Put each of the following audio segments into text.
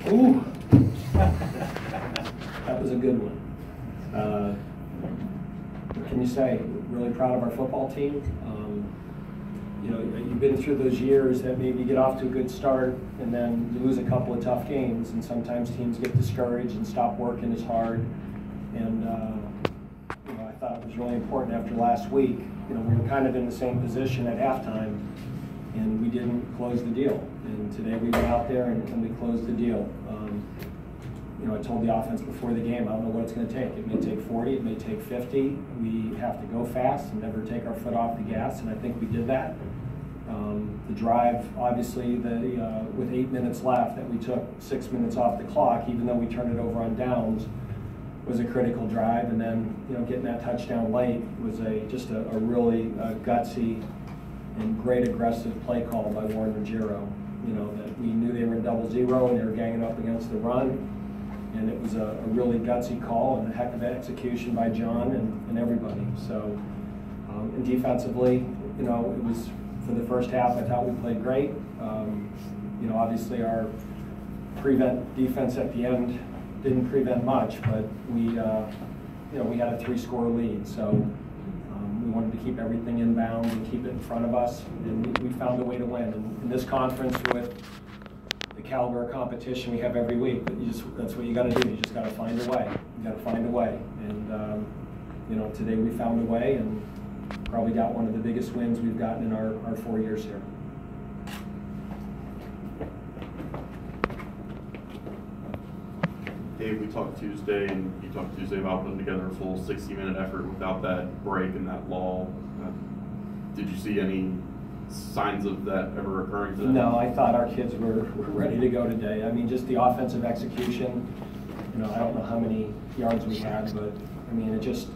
Ooh, that was a good one. What can you say? Really proud of our football team. You know, you've been through those years that maybe you get off to a good start and then you lose a couple of tough games, and sometimes teams get discouraged and stop working as hard. And you know, I thought it was really important after last week. You know, we were kind of in the same position at halftime, and we didn't close the deal. And today we went out there and we closed the deal. You know, I told the offense before the game, I don't know what it's going to take. It may take 40, it may take 50. We have to go fast and never take our foot off the gas, and I think we did that. The drive, obviously, with 8 minutes left, that we took 6 minutes off the clock, even though we turned it over on downs, was a critical drive. And then, you know, getting that touchdown late was just a really gutsy and great aggressive play call by Warren Ruggiero. You know, that we knew they were in 0-0 and they were ganging up against the run. And it was a really gutsy call and a heck of an execution by John and everybody. So, and defensively, you know, it was, for the first half, I thought we played great. You know, obviously our prevent defense at the end didn't prevent much, but we, you know, we had a 3-score lead. So we wanted to keep everything inbound and keep it in front of us, and we found a way to win. And in this conference, with the caliber of competition we have every week, but that's what you got to do. You just got to find a way. You got to find a way. And you know, today we found a way, and probably got one of the biggest wins we've gotten in our 4 years here. Dave, we talked Tuesday, and you talked Tuesday about putting together a full 60-minute effort without that break and that lull. Did you see any signs of that ever occurring today? No, I thought our kids were ready to go today. I mean, just the offensive execution. You know, I don't know how many yards we had, but I mean, it just,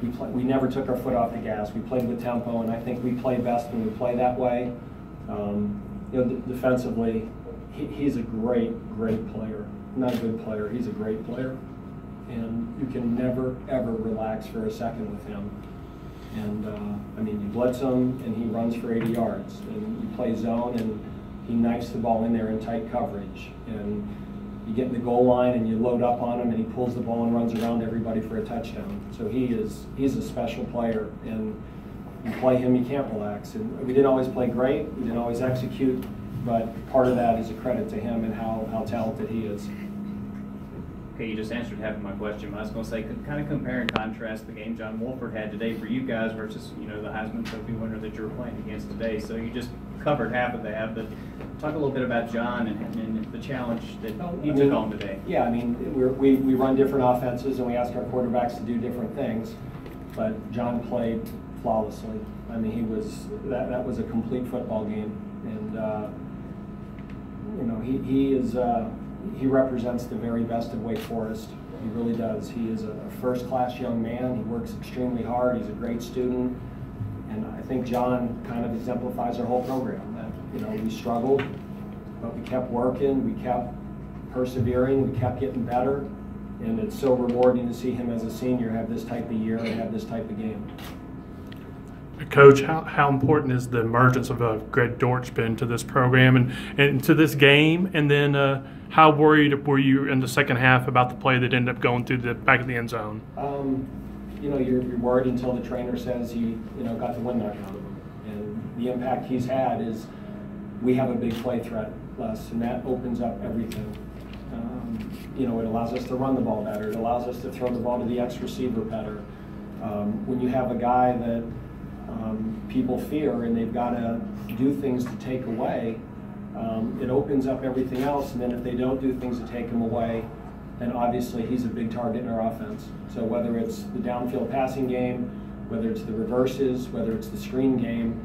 we never took our foot off the gas. We played with tempo, and I think we play best when we play that way. You know, defensively, he's a great player. Not a good player, he's a great player. And you can never, ever relax for a second with him. And I mean, you blitz him, and he runs for 80 yards. And you play zone, and he knifes the ball in there in tight coverage. And you get in the goal line, and you load up on him, and he pulls the ball and runs around everybody for a touchdown. So he's a special player, and you play him, you can't relax. And we didn't always play great, we didn't always execute, but part of that is a credit to him and how talented he is. Okay, you just answered half of my question. I was going to say, kind of compare and contrast the game John Wolford had today for you guys versus, you know, the Heisman Trophy winner that you're playing against today. So you just covered half of that, but talk a little bit about John and the challenge that he took on today. Yeah, I mean, we run different offenses, and we ask our quarterbacks to do different things, but John played flawlessly. I mean, that was a complete football game, and you know, he represents the very best of Wake Forest. He really does. He is a first-class young man. He works extremely hard. He's a great student. And I think John kind of exemplifies our whole program. That, you know, we struggled, but we kept working, we kept persevering, we kept getting better. And it's so rewarding to see him as a senior have this type of year and have this type of game. Coach, how important is the emergence of Greg Dortch been to this program and to this game? And then how worried were you in the second half about the play that ended up going through the back of the end zone? You know, you're worried until the trainer says he, you know, got the wind knocked out of him. And the impact he's had is we have a big play threat, Les, and that opens up everything. You know, it allows us to run the ball better. It allows us to throw the ball to the ex-receiver better. When you have a guy that people fear and they've got to do things to take away, it opens up everything else. And then if they don't do things to take him away, then obviously he's a big target in our offense. So whether it's the downfield passing game, whether it's the reverses, whether it's the screen game,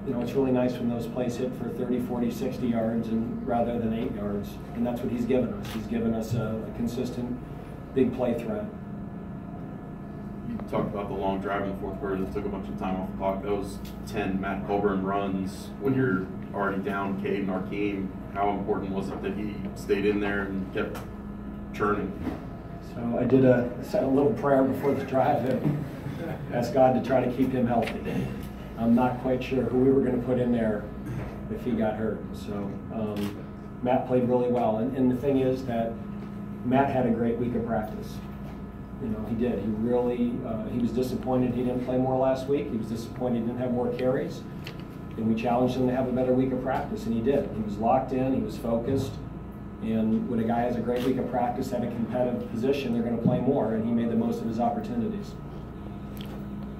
you know, it's really nice when those plays hit for 30, 40, 60 yards and rather than 8 yards. And that's what he's given us. He's given us a consistent big play threat. You talked about the long drive in the fourth quarter that took a bunch of time off the clock. That was 10 Matt Colburn runs. When you're already down Cade and Arkeem, how important was it that he stayed in there and kept churning? So I did said a little prayer before the drive and asked God to try to keep him healthy. I'm not quite sure who we were going to put in there if he got hurt. So, Matt played really well. And the thing is that Matt had a great week of practice. You know, he did. He really, he was disappointed he didn't play more last week. He was disappointed he didn't have more carries. And we challenged him to have a better week of practice, and he did. He was locked in, he was focused. And when a guy has a great week of practice at a competitive position, they're going to play more, and he made the most of his opportunities.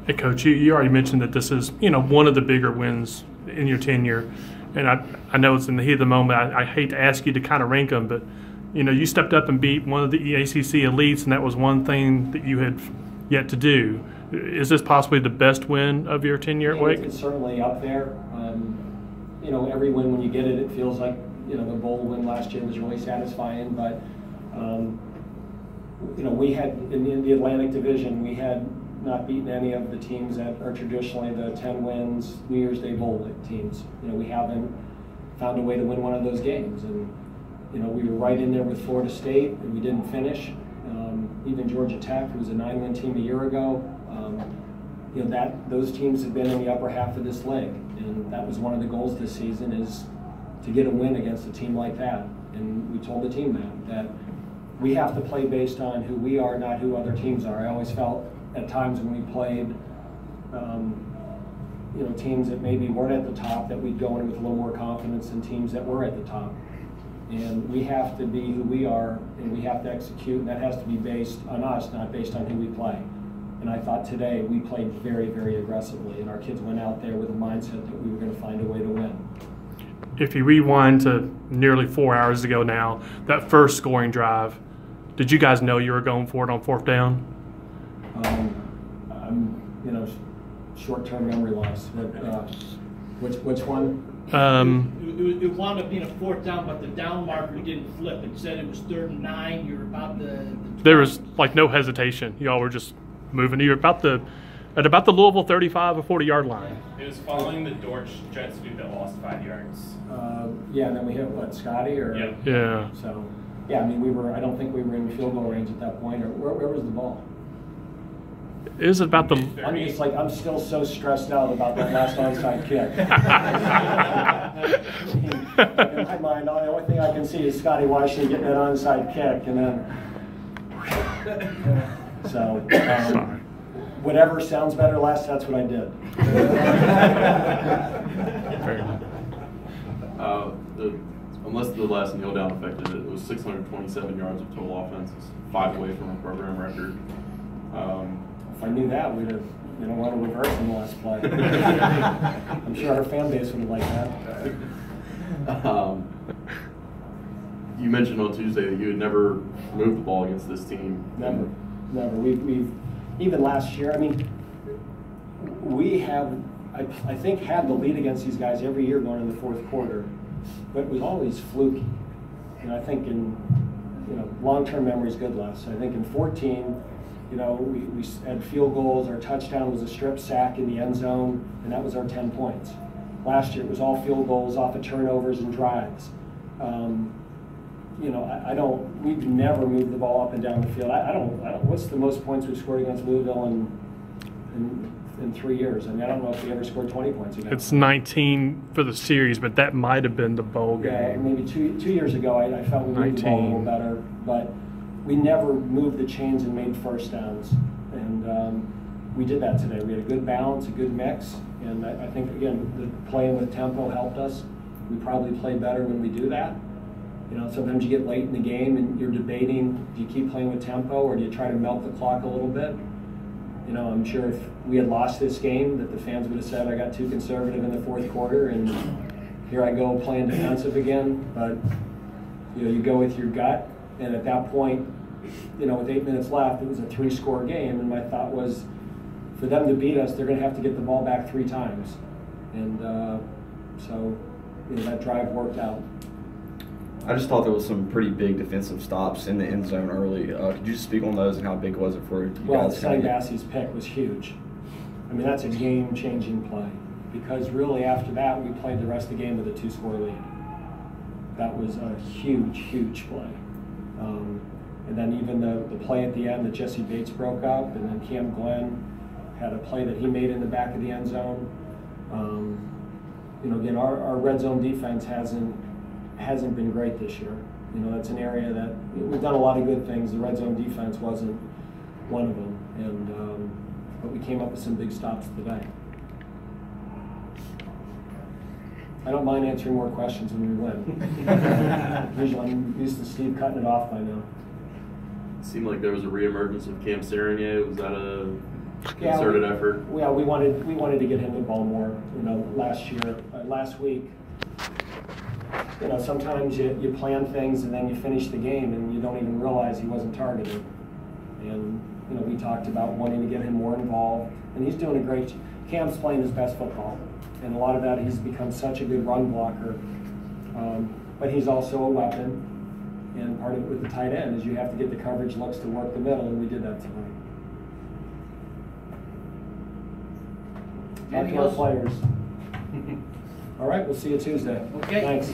Hey, Coach, you already mentioned that this is, you know, one of the bigger wins in your tenure. And I know it's in the heat of the moment. I hate to ask you to kind of rank them, but, you know, you stepped up and beat one of the ACC elites, and that was one thing that you had yet to do. Is this possibly the best win of your tenure at Wake? It's certainly up there. You know, every win when you get it, it feels like, you know, the bowl win last year was really satisfying. But, you know, we had, in the Atlantic Division, we had not beaten any of the teams that are traditionally the 10 wins New Year's Day Bowl teams. You know, we haven't found a way to win one of those games. And, you know, we were right in there with Florida State, and we didn't finish. Even Georgia Tech, who was a 9-win team a year ago, you know, those teams have been in the upper half of this league. And that was one of the goals this season, is to get a win against a team like that. And we told the team that we have to play based on who we are, not who other teams are. I always felt at times when we played, you know, teams that maybe weren't at the top, that we'd go in with a little more confidence than teams that were at the top. And we have to be who we are, and we have to execute, and that has to be based on us, not based on who we play. And I thought today we played very, very aggressively, and our kids went out there with a mindset that we were going to find a way to win. If you rewind to nearly 4 hours ago now, that first scoring drive, did you guys know you were going for it on 4th down? I'm, you know, short-term memory loss. But, which one? It wound up being a 4th down, but the down marker didn't flip. It said it was 3rd and 9. You were about the there was like no hesitation. Y'all were just moving. You're at about the Louisville 35 or 40-yard line. It was following the Dortch jet sweep that lost 5 yards. Yeah, and then we hit what, Scotty or? Yep. Yeah. So, yeah, I mean, I don't think we were in field goal range at that point. Or where was the ball? Is it about the? I'm still so stressed out about that last onside kick. In my mind, the only thing I can see is Scotty Weishley getting that onside kick, and then so whatever sounds better last, that's what I did. Unless the last kneel down affected it, it was 627 yards of total offense, 5 away from a program record. If I knew that, we'd have, you know, won a reverse in the last play. I'm sure our fan base would have liked that. You mentioned on Tuesday that you had never moved the ball against this team. Never. We've even last year. I mean, we have, I think, had the lead against these guys every year going in the 4th quarter, but it was always fluky. And I think in, you know, long-term memory is good, Les. I think in 14. You know, we had field goals. Our touchdown was a strip sack in the end zone, and that was our 10 points. Last year, it was all field goals off of turnovers and drives. You know, we've never moved the ball up and down the field. I don't. What's the most points we've scored against Louisville in 3 years? I mean, I don't know if we ever scored 20 points against It's 19 for the series, but that might have been the bowl game. Yeah, maybe two years ago, I felt we moved the ball a little better, but we never moved the chains and made first downs, and we did that today. We had a good balance, a good mix, and I think, again, the playing with tempo helped us. We probably play better when we do that. You know, sometimes you get late in the game and you're debating, do you keep playing with tempo or do you try to melt the clock a little bit? You know, I'm sure if we had lost this game that the fans would have said I got too conservative in the 4th quarter and here I go playing defensive again. But, you know, you go with your gut, and at that point, you know, with 8 minutes left, it was a 3-score game, and my thought was, for them to beat us, they're going to have to get the ball back 3 times, and so, you know, that drive worked out. I just thought there was some pretty big defensive stops in the end zone early. Could you just speak on those and how big was it for you well, guys? Well, Bassey's pick was huge. I mean, that's a game-changing play, because really after that, we played the rest of the game with a 2-score lead. That was a huge, huge play. And then even the play at the end that Jesse Bates broke up, and then Cam Glenn had a play that he made in the back of the end zone. You know, again, our red zone defense hasn't hasn't been great this year. You know, that's an area that we've done a lot of good things. The red zone defense wasn't one of them, and but we came up with some big stops today. I don't mind answering more questions when we win. Usually I'm used to Steve cutting it off by now. It seemed like there was a reemergence of Cam Serenier. Was that a concerted effort? Yeah, we wanted to get him the ball more. You know, last week. You know, sometimes you plan things and then you finish the game and you don't even realize he wasn't targeted. And you know, we talked about wanting to get him more involved, and he's doing a great. Cam's playing his best football, and a lot of that he's become such a good run blocker. But he's also a weapon, and part of it with the tight end is you have to get the coverage looks to work the middle, and we did that tonight. Talk to our players. All right, we'll see you Tuesday. Okay. Thanks.